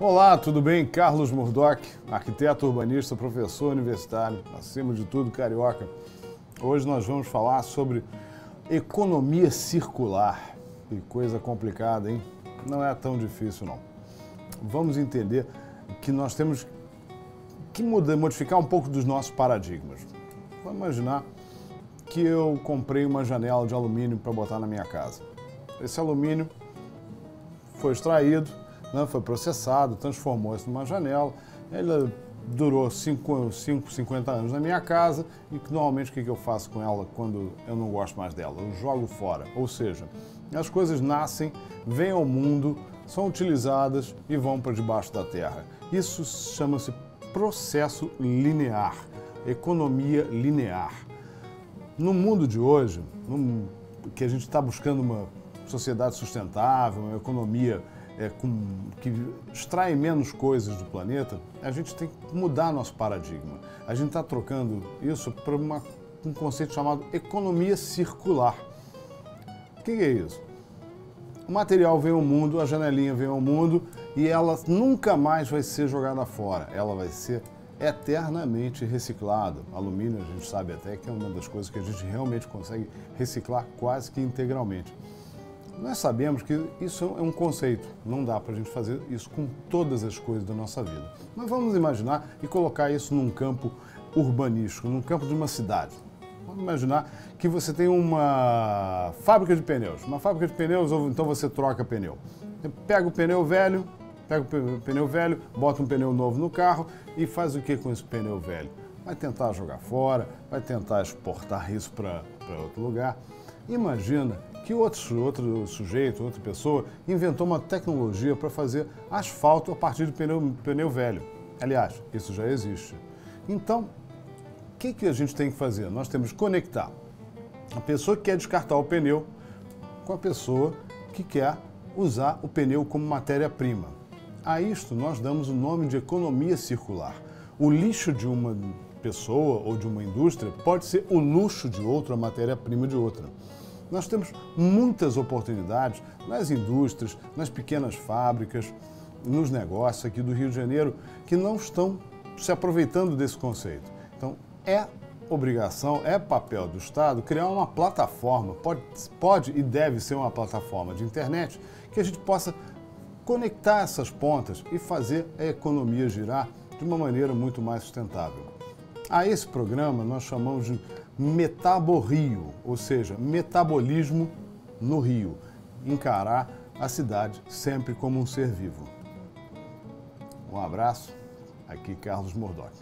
Olá, tudo bem? Carlos Murdock, arquiteto urbanista, professor universitário, acima de tudo carioca. Hoje nós vamos falar sobre economia circular. Que coisa complicada, hein? Não é tão difícil, não. Vamos entender que nós temos que modificar um pouco dos nossos paradigmas. Vamos imaginar que eu comprei uma janela de alumínio para botar na minha casa. Esse alumínio foi extraído, foi processado, transformou-se numa janela. Ela durou 50 anos na minha casa e normalmente o que eu faço com ela quando eu não gosto mais dela? Eu jogo fora. Ou seja, as coisas nascem, vêm ao mundo, são utilizadas e vão para debaixo da terra. Isso chama-se processo linear, economia linear. No mundo de hoje, que a gente está buscando uma sociedade sustentável, uma economia que extrai menos coisas do planeta, a gente tem que mudar nosso paradigma. A gente está trocando isso para um conceito chamado economia circular. O que é isso? O material vem ao mundo, a janelinha vem ao mundo e ela nunca mais vai ser jogada fora. Ela vai ser eternamente reciclada. Alumínio, a gente sabe até que é uma das coisas que a gente realmente consegue reciclar quase que integralmente. Nós sabemos que isso é um conceito, não dá para a gente fazer isso com todas as coisas da nossa vida. Mas vamos imaginar e colocar isso num campo urbanístico, num campo de uma cidade. Vamos imaginar que você tem uma fábrica de pneus. Uma fábrica de pneus, ou então você troca pneu. Você pega o pneu velho, bota um pneu novo no carro e faz o que com esse pneu velho? Vai tentar jogar fora, vai tentar exportar isso para outro lugar. Imagina que outro sujeito, outra pessoa, inventou uma tecnologia para fazer asfalto a partir de pneu velho. Aliás, isso já existe. Então, o que a gente tem que fazer? Nós temos que conectar a pessoa que quer descartar o pneu com a pessoa que quer usar o pneu como matéria-prima. A isto nós damos o nome de economia circular. O lixo de uma pessoa ou de uma indústria pode ser o luxo de outra, a matéria-prima de outra. Nós temos muitas oportunidades nas indústrias, nas pequenas fábricas, nos negócios aqui do Rio de Janeiro que não estão se aproveitando desse conceito. Então, é obrigação, é papel do Estado criar uma plataforma, pode e deve ser uma plataforma de internet que a gente possa conectar essas pontas e fazer a economia girar de uma maneira muito mais sustentável. A esse programa nós chamamos de Metaborio, ou seja, metabolismo no Rio. Encarar a cidade sempre como um ser vivo. Um abraço, aqui Carlos Murdock.